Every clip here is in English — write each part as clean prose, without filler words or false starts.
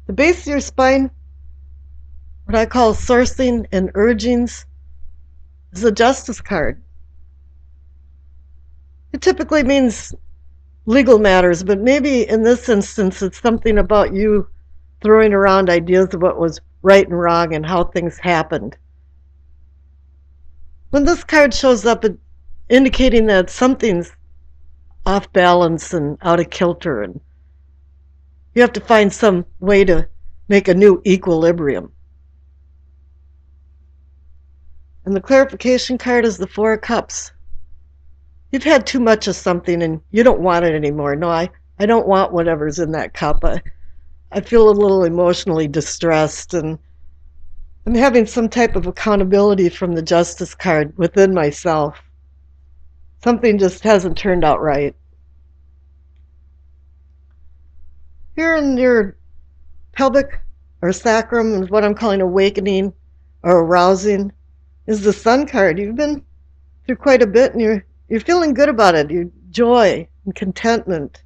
The base of your spine, what I call sourcing and urgings, is a justice card. It typically means legal matters, but maybe in this instance it's something about you throwing around ideas of what was right and wrong and how things happened. When this card shows up, it indicating that something's off balance and out of kilter, and you have to find some way to make a new equilibrium. And the clarification card is the Four of Cups. You've had too much of something and you don't want it anymore. No, I don't want whatever's in that cup. I feel a little emotionally distressed, and I'm having some type of accountability from the Justice card within myself. Something just hasn't turned out right. Here in your pelvic or sacrum is what I'm calling awakening or arousing, is the Sun card. You've been through quite a bit and you're feeling good about it. Your joy and contentment.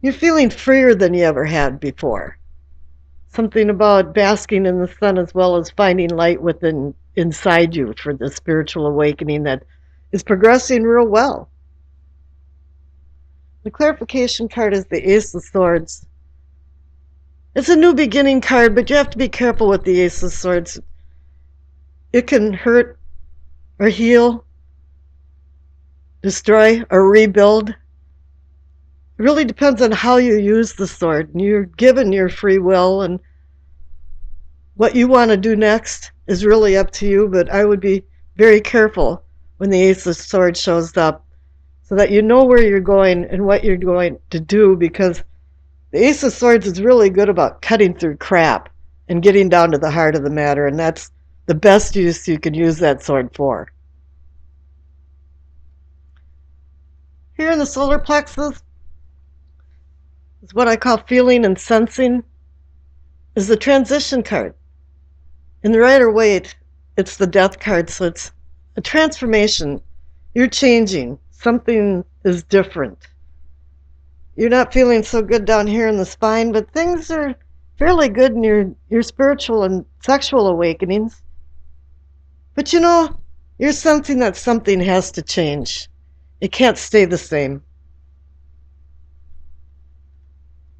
You're feeling freer than you ever had before. Something about basking in the sun as well as finding light within inside you for the spiritual awakening that is progressing real well. The clarification card is the Ace of Swords. It's a new beginning card, but you have to be careful with the Ace of Swords. It can hurt or heal, destroy or rebuild. It really depends on how you use the sword. You're given your free will, and what you want to do next is really up to you, but I would be very careful when the Ace of Swords shows up so that you know where you're going and what you're going to do, because the Ace of Swords is really good about cutting through crap and getting down to the heart of the matter, and that's the best use you can use that sword for. Here in the solar plexus is what I call feeling and sensing, is the transition card. In the Rider Waite, it's the death card, so it's a transformation. You're changing. Something is different. You're not feeling so good down here in the spine, but things are fairly good in your spiritual and sexual awakenings. But you're sensing that something has to change. It can't stay the same.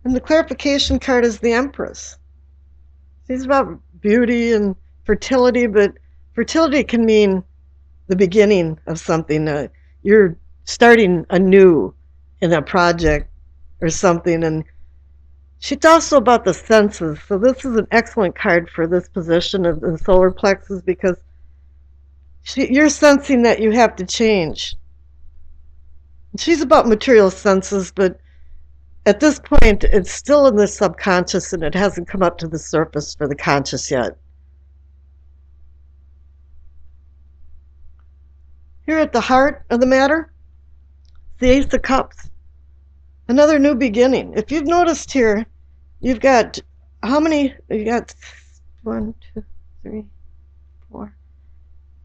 And the clarification card is the Empress. It's about beauty and fertility, but fertility can mean the beginning of something. You're starting anew in a project or something. And she's also about the senses. So this is an excellent card for this position of the solar plexus, because you're sensing that you have to change. She's about material senses, but at this point, it's still in the subconscious and it hasn't come up to the surface for the conscious yet. Here at the heart of the matter, the Ace of Cups. Another new beginning. If you've noticed here, you've got how many? You got 1, 2, 3, 4.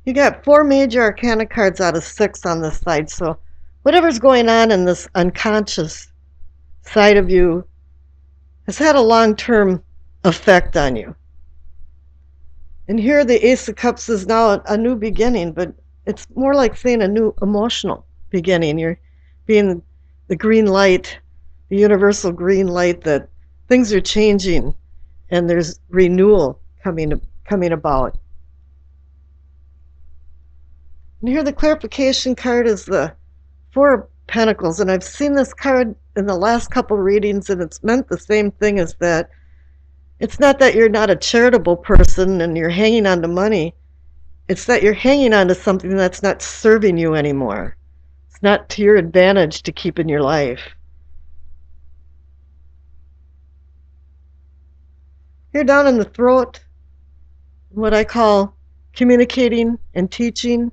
You got 4 major arcana cards out of 6 on this side. So whatever's going on in this unconscious side of you has had a long-term effect on you. And here the Ace of Cups is now a new beginning, but it's more like saying a new emotional beginning. You're being the green light, the universal green light that things are changing and there's renewal coming about. And here the clarification card is the Four of Pentacles, and I've seen this card in the last couple readings, and it's meant the same thing as that. It's not that you're not a charitable person and you're hanging on to money. It's that you're hanging on to something that's not serving you anymore. It's not to your advantage to keep in your life. Here down in the throat, what I call communicating and teaching,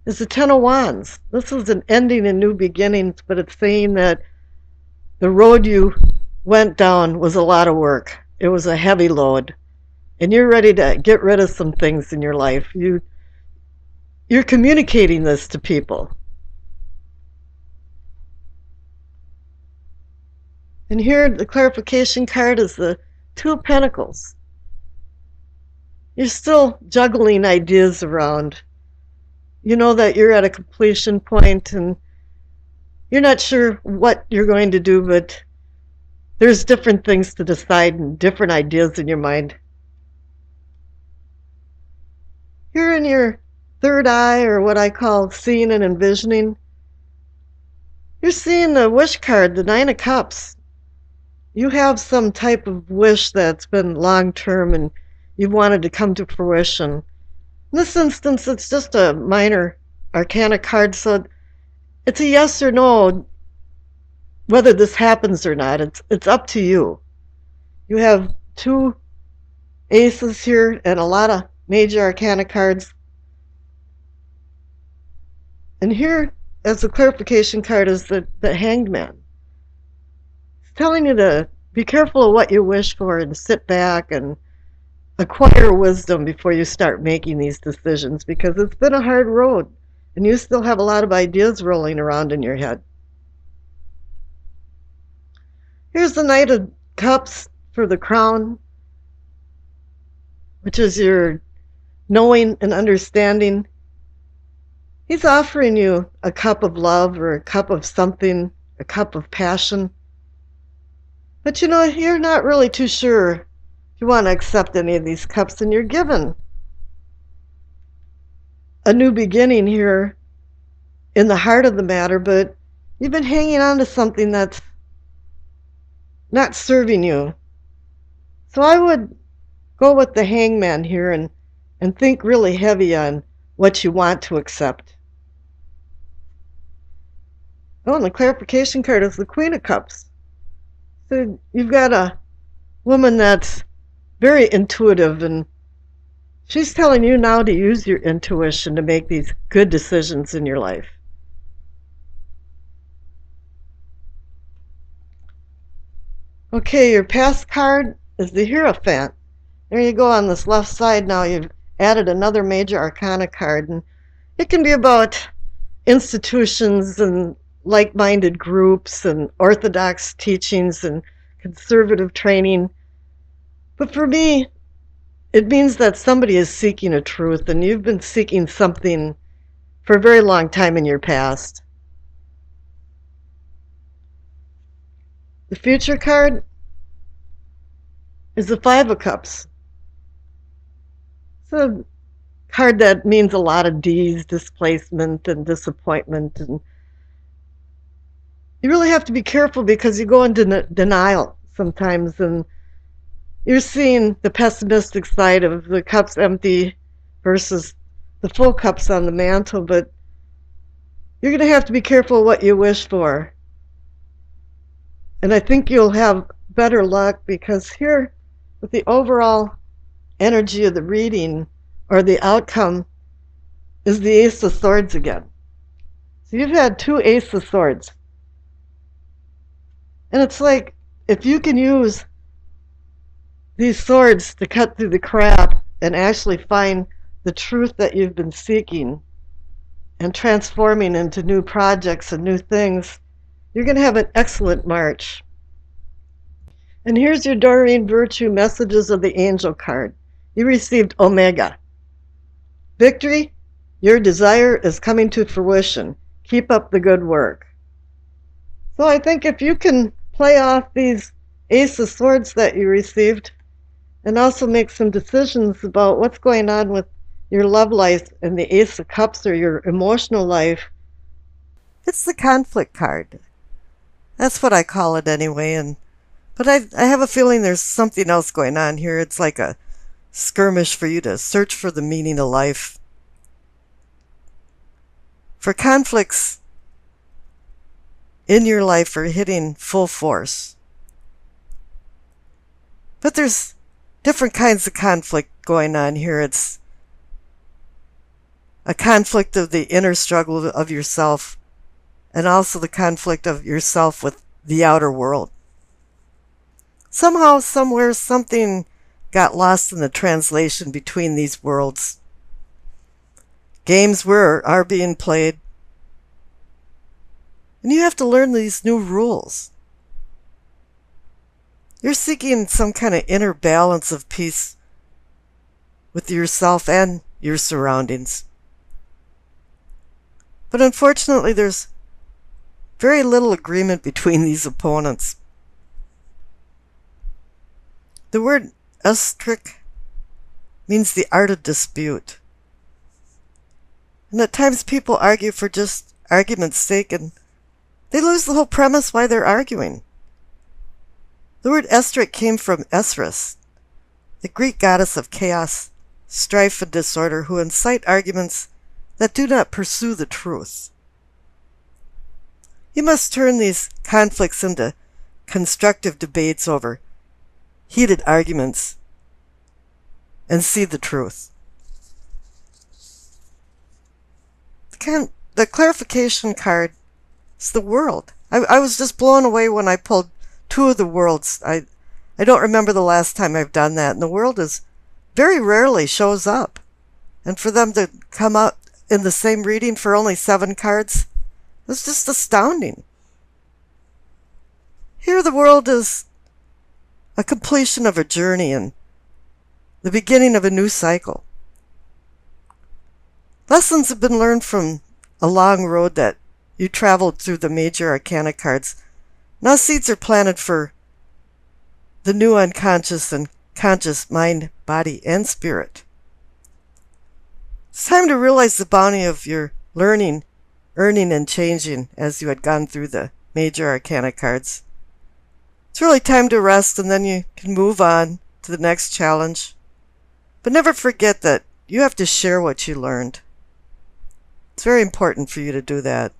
is the Ten of Wands. This is an ending and new beginnings, but it's saying that the road you went down was a lot of work. It was a heavy load. And you're ready to get rid of some things in your life. You're communicating this to people. And here the clarification card is the Two of Pentacles. You're still juggling ideas around. You know that you're at a completion point and you're not sure what you're going to do, but there's different things to decide and different ideas in your mind. Here in your third eye, or what I call seeing and envisioning, you're seeing the wish card, the Nine of Cups. You have some type of wish that's been long term and you wanted to come to fruition. In this instance, it's just a minor arcana card, so it's a yes or no whether this happens or not. It's up to you. You have two aces here and a lot of major arcana cards. And here, as a clarification card, is the Hanged Man. It's telling you to be careful of what you wish for and sit back and acquire wisdom before you start making these decisions, because it's been a hard road and you still have a lot of ideas rolling around in your head. Here's the Knight of Cups for the Crown, which is your knowing and understanding. He's offering you a cup of love or a cup of something, a cup of passion. But you know, you're not really too sure if you want to accept any of these cups, and you're given a new beginning here in the heart of the matter, but you've been hanging on to something that's not serving you. So I would go with the Hangman here and think really heavy on what you want to accept. Oh, and the clarification card is the Queen of Cups. So you've got a woman that's very intuitive, and she's telling you now to use your intuition to make these good decisions in your life. Okay, your past card is the Hierophant. There you go on this left side now. You've added another major arcana card, and it can be about institutions and like-minded groups and orthodox teachings and conservative training. But for me, it means that somebody is seeking a truth, and you've been seeking something for a very long time in your past. The future card is the Five of Cups. It's a card that means a lot of D's, displacement and disappointment, and you really have to be careful because you go into denial sometimes, and you're seeing the pessimistic side of the cups empty versus the full cups on the mantle, but you're going to have to be careful what you wish for. And I think you'll have better luck, because here, with the overall energy of the reading or the outcome, is the Ace of Swords again. So you've had two Ace of Swords. And it's like, if you can use these swords to cut through the crap and actually find the truth that you've been seeking and transforming into new projects and new things, you're going to have an excellent March. And here's your Doreen Virtue Messages of the Angel card. You received Omega. Victory, your desire is coming to fruition. Keep up the good work. So I think if you can play off these Ace of Swords that you received and also make some decisions about what's going on with your love life and the Ace of Cups, or your emotional life, it's the Conflict card. That's what I call it anyway. But I have a feeling there's something else going on here. It's like a skirmish for you to search for the meaning of life. For conflicts in your life are hitting full force. But there's different kinds of conflict going on here. It's a conflict of the inner struggle of yourself, and also the conflict of yourself with the outer world. Somehow, somewhere, something got lost in the translation between these worlds. Games are being played, and you have to learn these new rules. You're seeking some kind of inner balance of peace with yourself and your surroundings. But unfortunately, there's very little agreement between these opponents. The word estric means the art of dispute. And at times people argue for just argument's sake, and they lose the whole premise why they're arguing. The word estric came from Esris, the Greek goddess of chaos, strife, and disorder, who incite arguments that do not pursue the truth. You must turn these conflicts into constructive debates over heated arguments and see the truth. The clarification card is the world. I was just blown away when I pulled two of the worlds. I don't remember the last time I've done that, and the world is very rarely shows up. And for them to come out in the same reading for only 7 cards, it's just astounding. Here the world is a completion of a journey and the beginning of a new cycle. Lessons have been learned from a long road that you traveled through the major arcana cards. Now seeds are planted for the new unconscious and conscious mind, body, and spirit. It's time to realize the bounty of your learning, earning, and changing as you had gone through the major arcana cards. It's really time to rest, and then you can move on to the next challenge. But never forget that you have to share what you learned. It's very important for you to do that.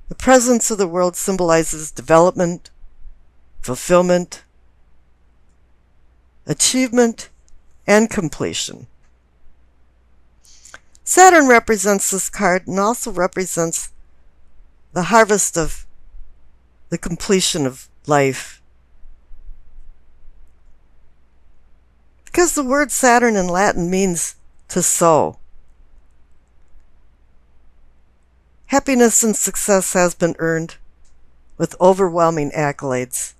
The presence of the world symbolizes development, fulfillment, achievement, and completion. Saturn represents this card and also represents the harvest of the completion of life. Because the word Saturn in Latin means to sow. Happiness and success has been earned with overwhelming accolades,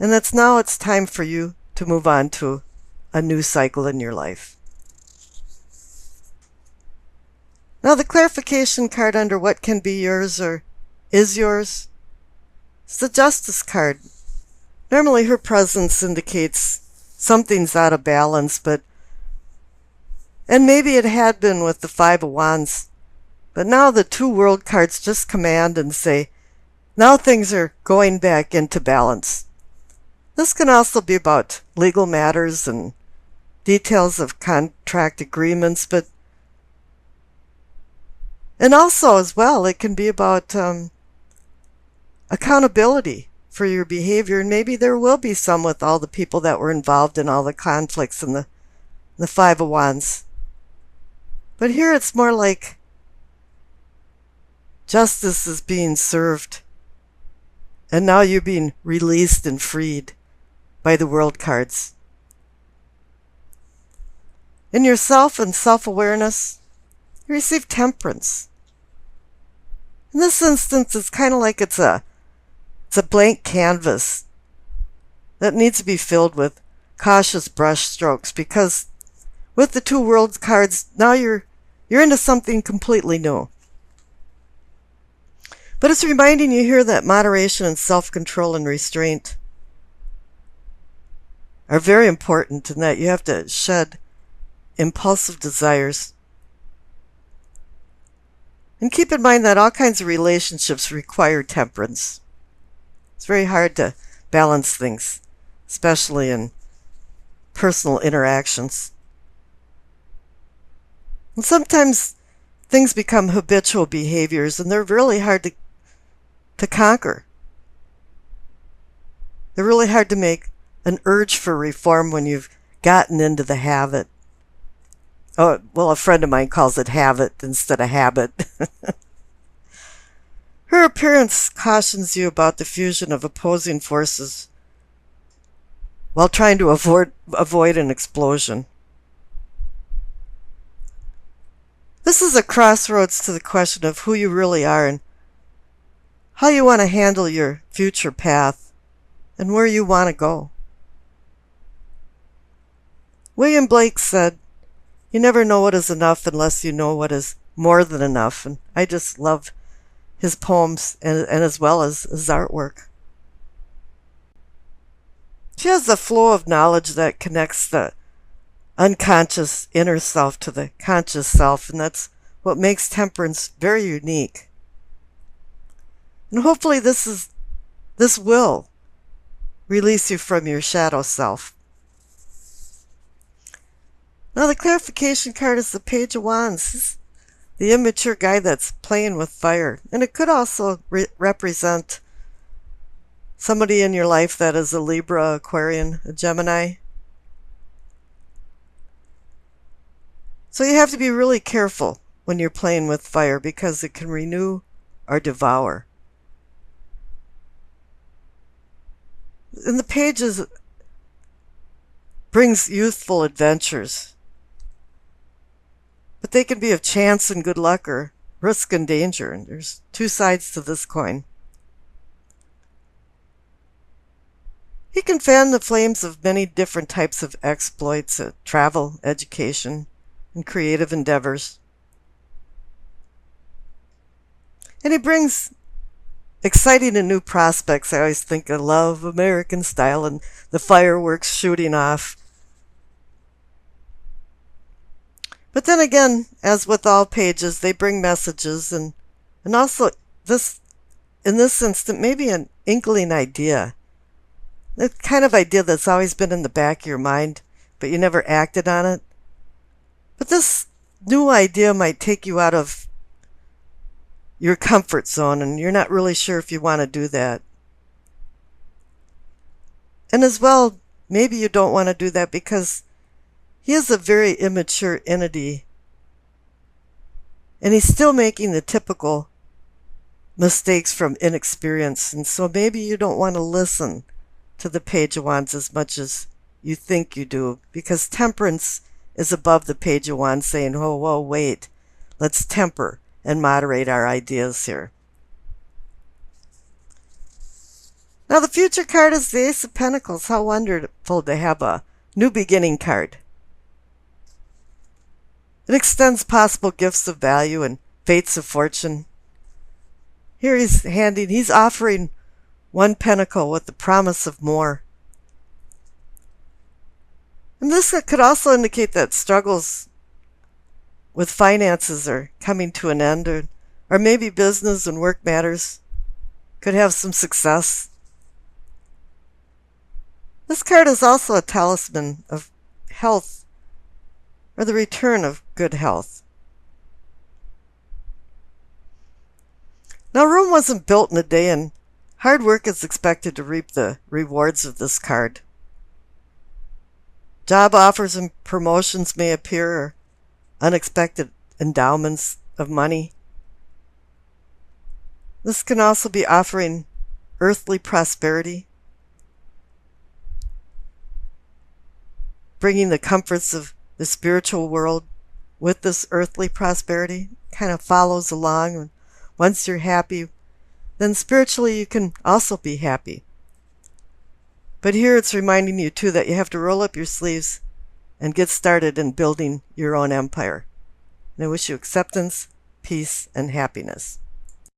and it's time for you to move on to a new cycle in your life. Now the clarification card under what can be yours or is yours, it's the Justice card. Normally her presence indicates something's out of balance, and maybe it had been with the 5 of Wands, but now the 2 World cards just command and say, now things are going back into balance. This can also be about legal matters and details of contract agreements, and also as well, it can be about accountability for your behavior, and maybe there will be some with all the people that were involved in all the conflicts in the 5 of Wands. But here it's more like justice is being served, and now you're being released and freed by the World cards. In yourself and self-awareness, you receive temperance. In this instance, it's kind of like it's a blank canvas that needs to be filled with cautious brush strokes, because with the 2 World cards, now you're into something completely new. But it's reminding you here that moderation and self-control and restraint are very important, and that you have to shed impulsive desires. And keep in mind that all kinds of relationships require temperance. It's very hard to balance things, especially in personal interactions. And sometimes things become habitual behaviors, and they're really hard to conquer. They're really hard to make an urge for reform when you've gotten into the habit. Oh, well, a friend of mine calls it habit instead of habit. Her appearance cautions you about the fusion of opposing forces while trying to avoid an explosion. This is a crossroads to the question of who you really are and how you want to handle your future path and where you want to go. William Blake said, "You never know what is enough unless you know what is more than enough." And I just love his poems and as well as his artwork. She has a flow of knowledge that connects the unconscious inner self to the conscious self, and that's what makes temperance very unique. And hopefully this will release you from your shadow self. Now the clarification card is the Page of Wands, the immature guy that's playing with fire. And it could also represent somebody in your life that is a Libra, Aquarian, a Gemini. So you have to be really careful when you're playing with fire because it can renew or devour. And the Pages brings youthful adventures. But they can be of chance and good luck or risk and danger. And there's two sides to this coin. He can fan the flames of many different types of exploits, travel, education, and creative endeavors. And he brings exciting and new prospects. I always think I love American style and the fireworks shooting off. But then again, as with all pages, they bring messages and also in this instant, maybe an inkling idea. The kind of idea that's always been in the back of your mind, but you never acted on it. But this new idea might take you out of your comfort zone, and you're not really sure if you want to do that. And as well, maybe you don't want to do that because he is a very immature entity, and he's still making the typical mistakes from inexperience. And so maybe you don't want to listen to the Page of Wands as much as you think you do, because temperance is above the Page of Wands saying, "Oh, whoa, wait, let's temper and moderate our ideas here." Now the future card is the Ace of Pentacles. How wonderful to have a new beginning card. It extends possible gifts of value and fates of fortune. Here he's offering one pentacle with the promise of more. And this could also indicate that struggles with finances are coming to an end, or maybe business and work matters could have some success. This card is also a talisman of health, or the return of good health. Now, Rome wasn't built in a day, and hard work is expected to reap the rewards of this card. Job offers and promotions may appear, or unexpected endowments of money. This can also be offering earthly prosperity, bringing the comforts of the spiritual world with this earthly prosperity. Kind of follows along. Once you're happy, then spiritually you can also be happy. But here it's reminding you too that you have to roll up your sleeves and get started in building your own empire. And I wish you acceptance, peace, and happiness.